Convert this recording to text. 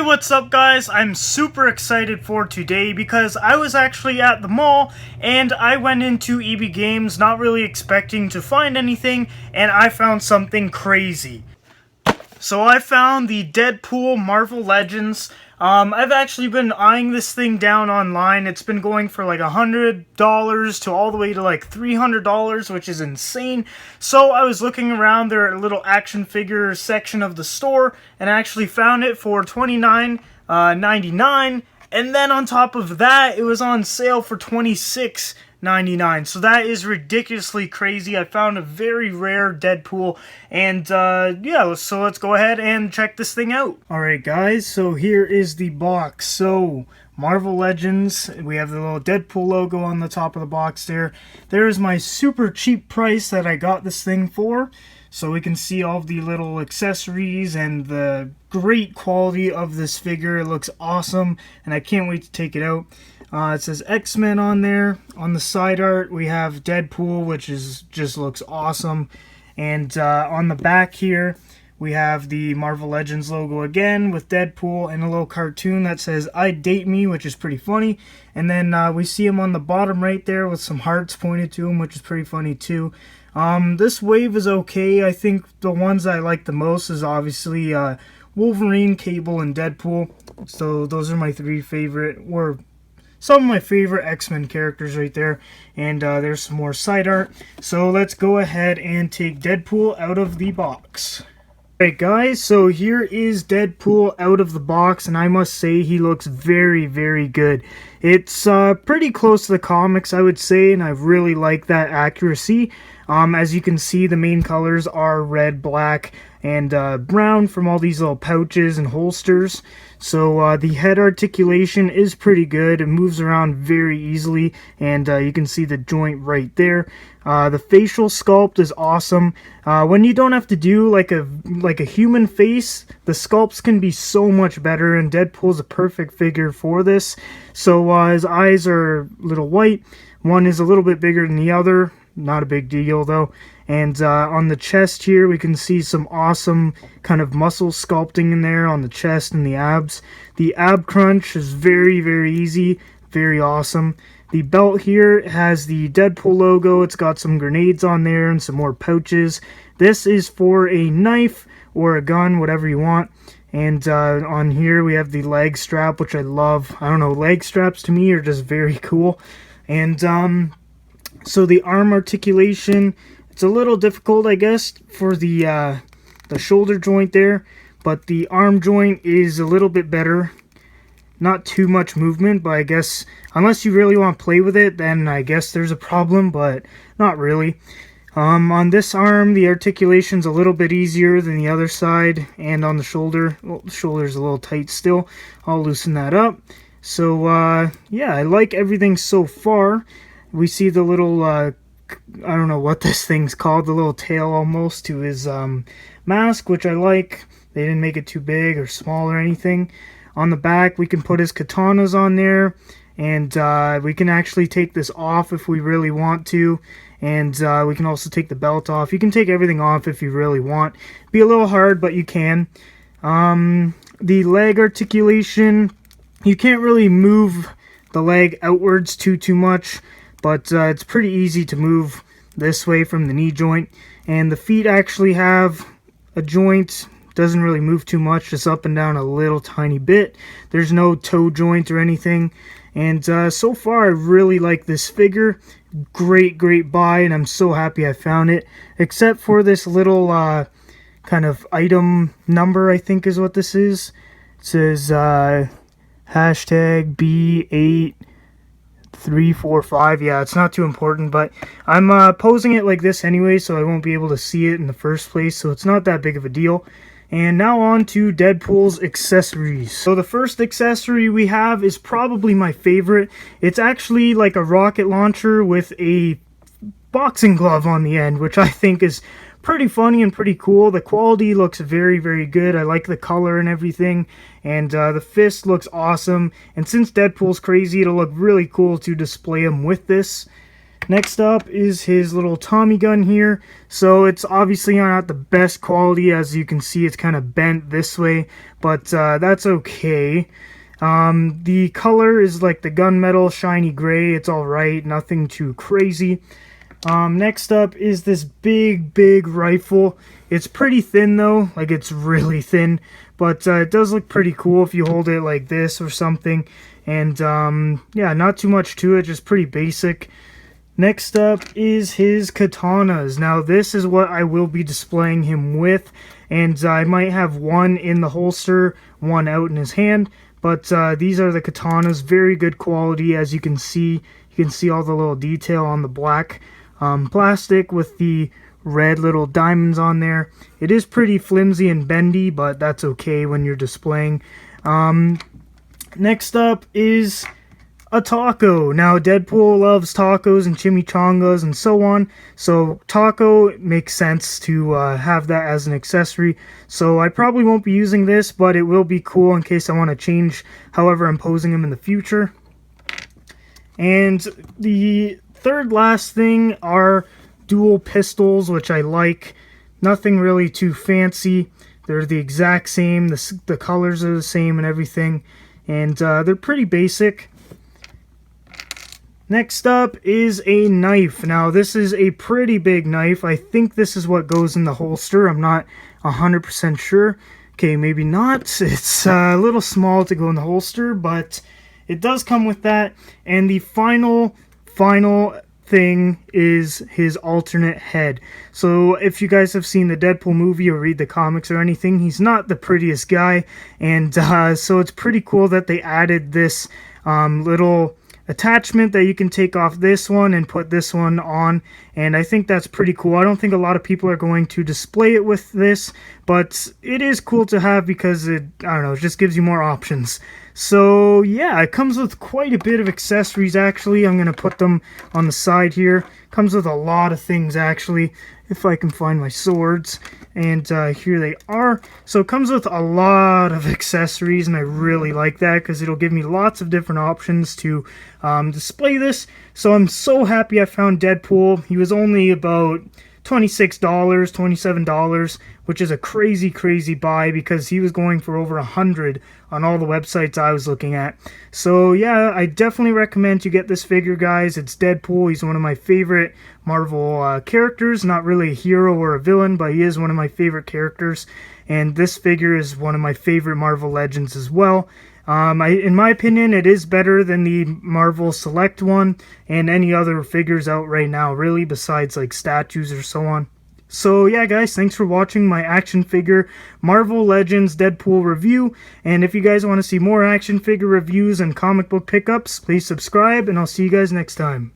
What's up guys? I'm super excited for today because I was actually at the mall and I went into EB Games not really expecting to find anything, and I found something crazy. So I found the Deadpool Marvel Legends. I've actually been eyeing this thing down online. It's been going for like $100 to all the way to like $300, which is insane. So I was looking around their little action figure section of the store and I actually found it for $29.99. And then on top of that, it was on sale for $26.99. So that is ridiculously crazy. I found a very rare Deadpool, and yeah, so let's go ahead and check this thing out. Alright guys, so here is the box. So Marvel Legends, we have the little Deadpool logo on the top of the box there. There's my super cheap price that I got this thing for. So we can see all of the little accessories and the great quality of this figure. It looks awesome, and I can't wait to take it out. It says X-Men on there. On the side art, we have Deadpool, which just looks awesome. And on the back here, we have the Marvel Legends logo again with Deadpool and a little cartoon that says "I date me," which is pretty funny. And then we see him on the bottom right there with some hearts pointed to him, which is pretty funny too. This wave is okay. I think the ones I like the most is obviously Wolverine, Cable, and Deadpool. So those are my three favorite, or some of my favorite X-Men characters right there. And there's some more side art. So let's go ahead and take Deadpool out of the box. Alright guys, so here is Deadpool out of the box, and I must say he looks very, very good. It's pretty close to the comics, I would say, and I really like that accuracy. As you can see, the main colors are red, black, and brown from all these little pouches and holsters. So the head articulation is pretty good. It moves around very easily, and you can see the joint right there. The facial sculpt is awesome. When you don't have to do like a human face, the sculpts can be so much better, and Deadpool's a perfect figure for this. So his eyes are a little white. One is a little bit bigger than the other. Not a big deal though. And on the chest here, we can see some awesome kind of muscle sculpting in there on the chest and the abs. The ab crunch is very, very easy. Very awesome. The belt here has the Deadpool logo. It's got some grenades on there and some more pouches. This is for a knife or a gun, whatever you want. And on here we have the leg strap, which I love. I don't know, leg straps to me are just very cool. And so the arm articulation, it's a little difficult, I guess, for the shoulder joint there, but the arm joint is a little bit better. Not too much movement, but I guess unless you really want to play with it, then I guess there's a problem, but not really. On this arm, the articulation's a little bit easier than the other side, and on the shoulder, well, the shoulder's a little tight still. I'll loosen that up. So yeah, I like everything so far. We see the little, I don't know what this thing's called, the little tail almost to his mask, which I like. They didn't make it too big or small or anything. On the back, we can put his katanas on there, and we can actually take this off if we really want to. And we can also take the belt off. You can take everything off if you really want. Be a little hard, but you can. The leg articulation, you can't really move the leg outwards too much. But it's pretty easy to move this way from the knee joint. And the feet actually have a joint. Doesn't really move too much, just up and down a little tiny bit. There's no toe joint or anything. And so far, I really like this figure. Great buy, and I'm so happy I found it. Except for this little kind of item number, I think is what this is. It says hashtag B8345. Yeah, it's not too important, but I'm posing it like this anyway, so I won't be able to see it in the first place, so it's not that big of a deal. And now on to Deadpool's accessories. So the first accessory we have is probably my favorite. It's actually like a rocket launcher with a boxing glove on the end, which I think is pretty funny and pretty cool. The quality looks very good. I like the color and everything, and the fist looks awesome. And since Deadpool's crazy, it'll look really cool to display him with this. Next up is his little Tommy gun here. So it's obviously not the best quality. As you can see, it's kind of bent this way, but that's okay. The color is like the gunmetal, shiny gray. It's alright, nothing too crazy. Next up is this big rifle. It's pretty thin though, like it's really thin, but it does look pretty cool if you hold it like this or something. And yeah, not too much to it, just pretty basic. Next up is his katanas. Now this is what I will be displaying him with, and I might have one in the holster, one out in his hand, but these are the katanas, very good quality. As you can see all the little detail on the black plastic with the red little diamonds on there. It is pretty flimsy and bendy, but that's okay when you're displaying. Next up is a taco. Now Deadpool loves tacos and chimichangas and so on, so taco makes sense to have that as an accessory. So I probably won't be using this, but it will be cool in case I want to change however I'm posing him in the future. And the third last thing are dual pistols, which I like. Nothing really too fancy. They're the exact same, the colors are the same and everything, and they're pretty basic. Next up is a knife. Now this is a pretty big knife. I think this is what goes in the holster. I'm not 100% sure. Okay, maybe not. It's a little small to go in the holster, but it does come with that. And the final thing is his alternate head. So if you guys have seen the Deadpool movie or read the comics or anything, he's not the prettiest guy. And so it's pretty cool that they added this little attachment that you can take off this one and put this one on, and I think that's pretty cool. I don't think a lot of people are going to display it with this, but it is cool to have because it, I don't know, it just gives you more options. So yeah, it comes with quite a bit of accessories actually. I'm going to put them on the side here. Comes with a lot of things actually, if I can find my swords. And here they are. So it comes with a lot of accessories, and I really like that because it'll give me lots of different options to display this. So I'm so happy I found Deadpool. He was only about $26, $27, which is a crazy buy because he was going for over 100 on all the websites I was looking at. So yeah, I definitely recommend you get this figure, guys. It's Deadpool. He's one of my favorite Marvel characters. Not really a hero or a villain, but he is one of my favorite characters. And this figure is one of my favorite Marvel Legends as well. In my opinion, it is better than the Marvel Select one and any other figures out right now, really, besides like statues or so on. So yeah, guys, thanks for watching my action figure Marvel Legends Deadpool review. And if you guys want to see more action figure reviews and comic book pickups, please subscribe, and I'll see you guys next time.